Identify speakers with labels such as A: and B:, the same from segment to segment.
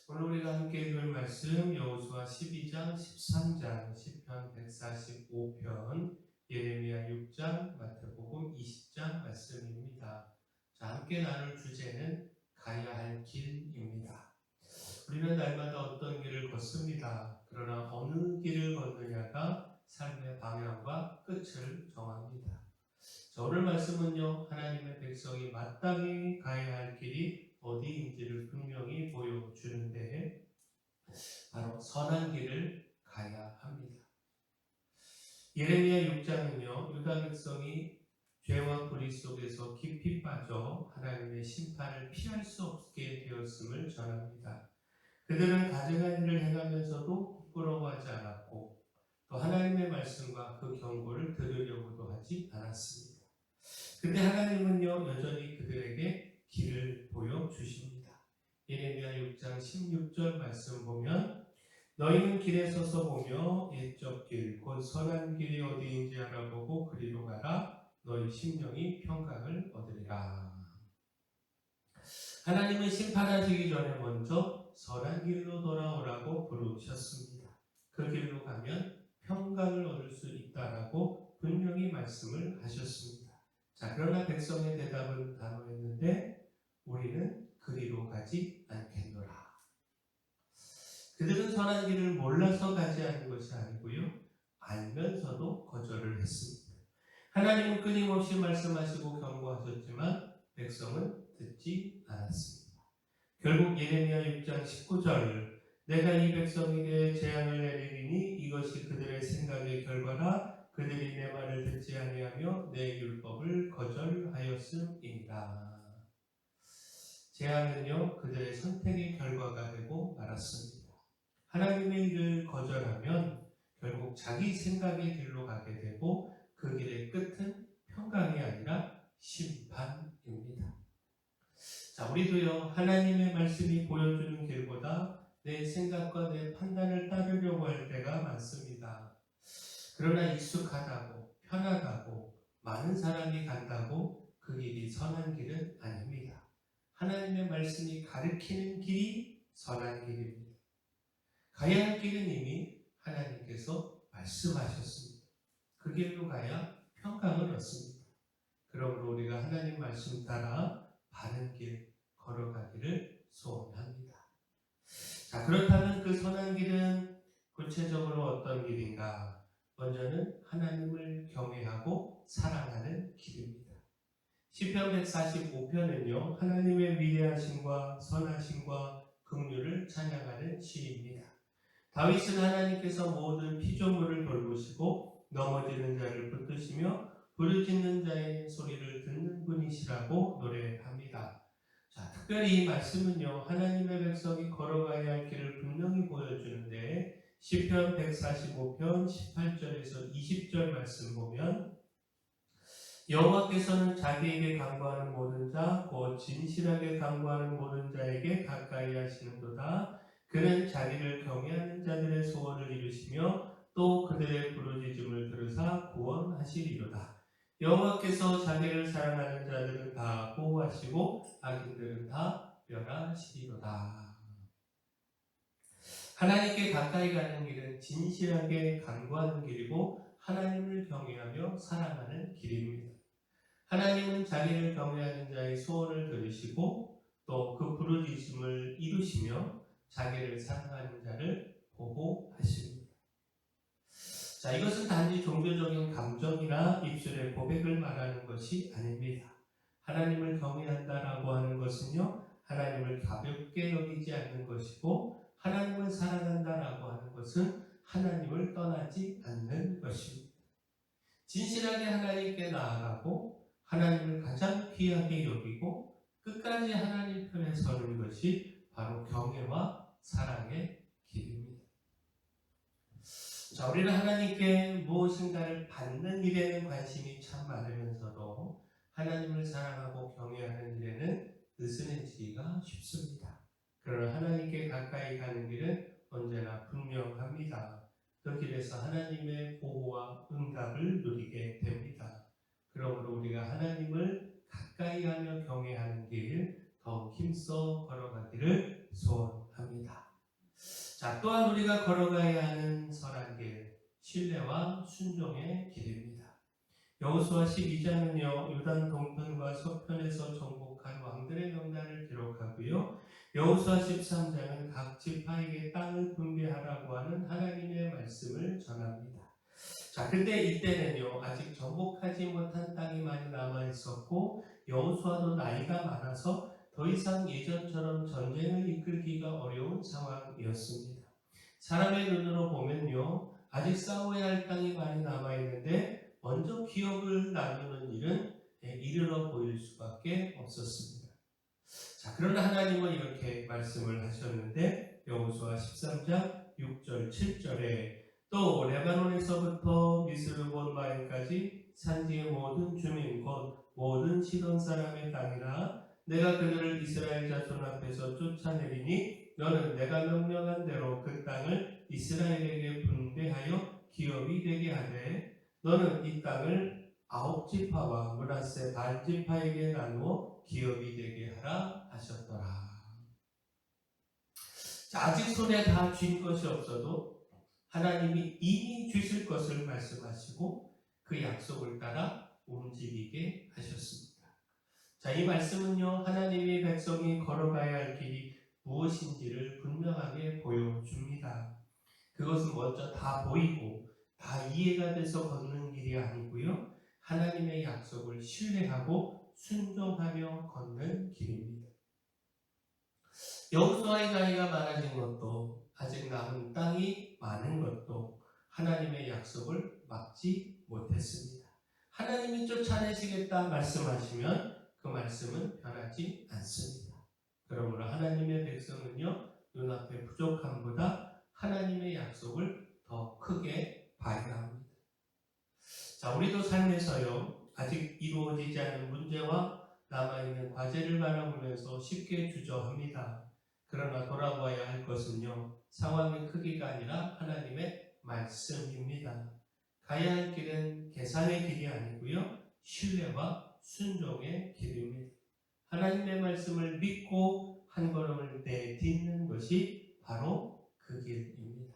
A: 오늘 우리가 함께 읽을 말씀 여호수아 12장, 13장, 시편 145편, 예레미야 6장, 마태복음 20장 말씀입니다. 자, 함께 나눌 주제는 가야 할 길입니다. 우리는 날마다 어떤 길을 걷습니다. 그러나 어느 길을 걷느냐가 삶의 방향과 끝을 정합니다. 자, 오늘 말씀은요, 하나님의 백성이 마땅히 가야 할 길이 어디인지를 분명히 보여주는데 바로 선한 길을 가야 합니다. 예레미야 6장은요, 유다 백성이 죄와 불의 속에서 깊이 빠져 하나님의 심판을 피할 수 없게 되었음을 전합니다. 그들은 가증한 일을 행하면서도 부끄러워하지 않았고 또 하나님의 말씀과 그 경고를 들으려고도 하지 않았습니다. 근데 하나님은요, 여전히 그들에게 길을 보여주십니다. 예레미야 6장 16절 말씀 보면 너희는 길에 서서 보며 옛적 길, 곧 선한 길이 어디인지 알아보고 그리로 가라. 너희 심령이 평강을 얻으리라. 하나님은 심판하시기 전에 먼저 선한 길로 돌아오라고 부르셨습니다. 그 길로 가면 평강을 얻을 수 있다라고 분명히 말씀을 하셨습니다. 자, 그러나 백성의 대답은 단호했는데 우리는 그리로 가지 않겠노라. 그들은 선한 길을 몰라서 가지 않은 것이 아니고요, 알면서도 거절을 했습니다. 하나님은 끊임없이 말씀하시고 경고하셨지만 백성은 듣지 않았습니다. 결국 예레미야 6장 19절 내가 이 백성에게 재앙을 내리리니 이것이 그들의 생각의 결과라. 그들이 내 말을 듣지 아니하며 내 율법을 거절하였음이니라. 재앙은요, 그들의 선택의 결과가 되고 말았습니다. 하나님의 일을 거절하면 결국 자기 생각의 길로 가게 되고 그 길의 끝은 평강이 아니라 심판입니다. 자, 우리도요, 하나님의 말씀이 보여주는 길보다 내 생각과 내 판단을 따르려고 할 때가 많습니다. 그러나 익숙하다고, 편하다고, 많은 사람이 간다고 그 길이 선한 길은 아닙니다. 하나님의 말씀이 가르치는 길이 선한 길입니다. 가야 할 길은 이미 하나님께서 말씀하셨습니다. 그 길로 가야 평강을 얻습니다. 그러므로 우리가 하나님 말씀 따라 바른 길 걸어가기를 소원합니다. 자, 그렇다면 그 선한 길은 구체적으로 어떤 길인가? 먼저는 하나님을 경외하고 사랑하는 길입니다. 시편 145편은요, 하나님의 위대하심과 선하심과 긍휼을 찬양하는 시입니다. 다윗은 하나님께서 모든 피조물을 돌보시고 넘어지는 자를 붙드시며 부르짖는 자의 소리를 듣는 분이시라고 노래합니다. 자, 특별히 이 말씀은요, 하나님의 백성이 걸어가야 할 길을 분명히 보여주는데 시편 145편 18절에서 20절 말씀 보면 여호와께서는 자기에게 간구하는 모든 자, 곧 진실하게 간구하는 모든 자에게 가까이 하시는도다. 그는 자기를 경외하는 자들의 소원을 이루시며 또 그들의 부르짖음을 들으사 구원하시리로다. 여호와께서 자기를 사랑하는 자들은 다 보호하시고 악인들은 다 멸하시리로다. 하나님께 가까이 가는 길은 진실하게 간구하는 길이고 하나님을 경외하며 사랑하는 길입니다. 하나님은 자기를 경외하는 자의 소원을 들으시고 또 그 부르짖음을 이루시며 자기를 사랑하는 자를 보호하십니다. 자, 이것은 단지 종교적인 감정이나 입술의 고백을 말하는 것이 아닙니다. 하나님을 경외한다라고 하는 것은요, 하나님을 가볍게 여기지 않는 것이고 하나님을 사랑한다라고 하는 것은 하나님을 떠나지 않는 것입니다. 진실하게 하나님께 나아가고 하나님을 가장 귀하게 여기고 끝까지 하나님 편에 서는 것이 바로 경외와 사랑의 길입니다. 자, 우리는 하나님께 무엇인가를 받는 일에는 관심이 참 많으면서도 하나님을 사랑하고 경외하는 일에는 느슨해지기가 쉽습니다. 그러나 하나님께 가까이 가는 길은 언제나 분명합니다. 그 길에서 하나님의 보호와 응답을 누리게 됩니다. 그러므로 우리가 하나님을 가까이 하며 경외하는 길 더욱 힘써 걸어가기를 소원합니다. 합니다. 자, 또한 우리가 걸어가야 하는 선한 길, 신뢰와 순종의 길입니다. 여호수아 12장은요, 요단 동편과 서편에서 정복한 왕들의 명단을 기록하고요. 여호수아 13장은 각 지파에게 땅을 분배하라고 하는 하나님의 말씀을 전합니다. 자, 근데 이때는요, 아직 정복하지 못한 땅이 많이 남아 있었고, 여호수아도 나이가 많아서 더 이상 예전처럼 전쟁을 이끌기가 어려운 상황이었습니다. 사람의 눈으로 보면요, 아직 싸워야 할 땅이 많이 남아 있는데 먼저 기업을 나누는 일은 이르러 보일 수밖에 없었습니다. 자, 그러나 하나님은 이렇게 말씀을 하셨는데 여호수아 13장 6절 7절에 또 레바논에서부터 미스르본 마을까지 산지의 모든 주민 곧 모든 시돈 사람의 땅이라 내가 그들을 이스라엘 자손 앞에서 쫓아내리니 너는 내가 명령한 대로 그 땅을 이스라엘에게 분배하여 기업이 되게 하되 너는 이 땅을 9지파와 므낫세 반지파에게 나누어 기업이 되게 하라 하셨더라. 자, 아직 손에 다 쥔 것이 없어도 하나님이 이미 주실 것을 말씀하시고 그 약속을 따라 움직이게 하셨습니다. 자, 이 말씀은요, 하나님의 백성이 걸어가야 할 길이 무엇인지를 분명하게 보여줍니다. 그것은 먼저 다 보이고 다 이해가 돼서 걷는 길이 아니고요, 하나님의 약속을 신뢰하고 순종하며 걷는 길입니다. 여호수아의 나이가 많아진 것도 아직 남은 땅이 많은 것도 하나님의 약속을 막지 못했습니다. 하나님이 쫓아내시겠다 말씀하시면 그 말씀은 변하지 않습니다. 그러므로 하나님의 백성은요, 눈앞의 부족함보다 하나님의 약속을 더 크게 봐야 합니다. 자, 우리도 삶에서요, 아직 이루어지지 않은 문제와 남아있는 과제를 바라보면서 쉽게 주저합니다. 그러나 돌아보아야 할 것은요, 상황의 크기가 아니라 하나님의 말씀입니다. 가야 할 길은 계산의 길이 아니고요, 신뢰와 순종의 길입니다. 하나님의 말씀을 믿고 한 걸음을 내딛는 것이 바로 그 길입니다.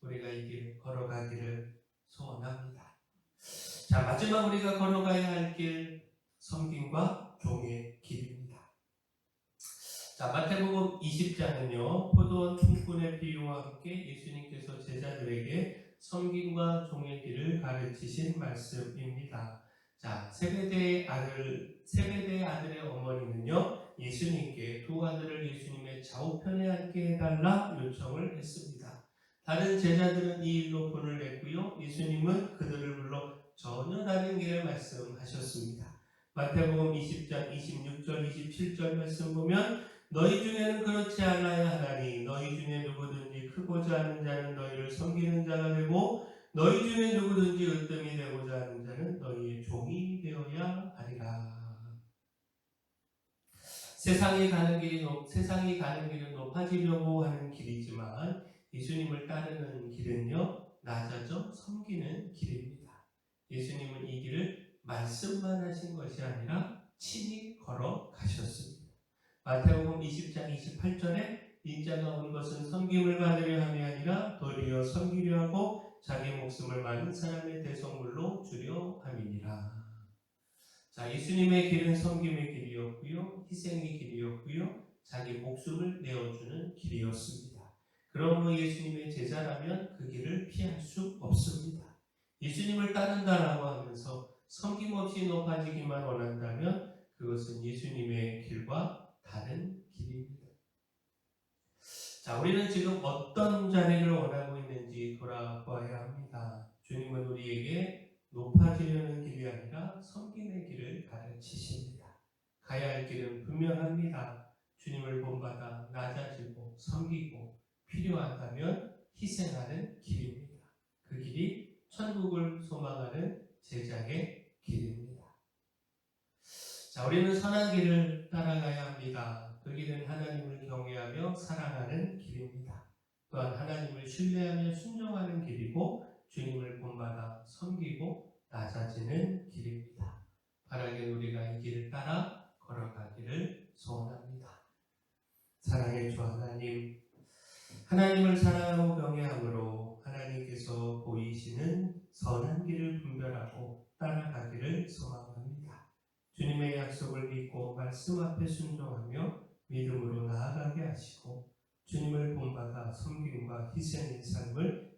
A: 우리가 이 길을 걸어가기를 소원합니다. 자, 마지막 우리가 걸어가야 할 길, 섬김과 종의 길입니다. 자, 마태복음 20장은요, 포도원 품꾼의 비유와 함께 예수님께서 제자들에게 섬김과 종의 길을 가르치신 말씀입니다. 자, 세베대의 아들의 어머니는요, 예수님께 두 아들을 예수님의 좌우편에 앉게 해달라 요청을 했습니다. 다른 제자들은 이 일로 분을 냈고요, 예수님은 그들을 불러 전혀 다른 길을 말씀하셨습니다. 마태복음 20장 26절 27절 말씀 보면 너희 중에는 그렇지 않아야 하나니 너희 중에 누구든지 크고자 하는 자는 너희를 섬기는 자가 되고 너희 중에 누구든지 으뜸이 되고자 하는 자는 너희의 종이 되어야 하리라. 세상이 가는 길은 높아지려고 하는 길이지만 예수님을 따르는 길은요, 낮아져 섬기는 길입니다. 예수님은 이 길을 말씀만 하신 것이 아니라 친히 걸어가셨습니다. 마태복음 20장 28절에 인자가 온 것은 섬김을 받으려 함이 아니라 도리어 섬기려 하고 자기 목숨을 많은 사람의 대속물로 주려 함이니라. 자, 예수님의 길은 섬김의 길이었고요, 희생의 길이었고요, 자기 목숨을 내어주는 길이었습니다. 그러므로 예수님의 제자라면 그 길을 피할 수 없습니다. 예수님을 따른다라고 하면서 섬김없이 높아지기만 원한다면 그것은 예수님의 길과 다른 길입니다. 자, 우리는 지금 어떤 자리를 원하고 있는지 돌아봐야 합니다. 주님은 우리에게 높아지려는 길이 아니라 섬김의 길을 가르치십니다. 가야 할 길은 분명합니다. 주님을 본받아 낮아지고 섬기고 필요하다면 희생하는 길입니다. 그 길이 천국을 소망하는 제자의 길입니다. 자, 우리는 선한 길을 따라가야 합니다. 그 길은 하나님을 경외하며 사랑하는 길입니다. 또한 하나님을 신뢰하며 순종하는 길이고 주님을 본받아 섬기고 낮아지는 길입니다. 바라긴 우리가 이 길을 따라 걸어가기를 소원합니다. 사랑의 주 하나님, 하나님을 사랑하고 경외함으로 하나님께서 보이시는 선한 길을 분별하고 따라가기를 소망합니다. 주님의 약속을 믿고 말씀 앞에 순종하며 믿음으로 나아가게 하시고 주님을 본받아 섬김과 희생의 삶을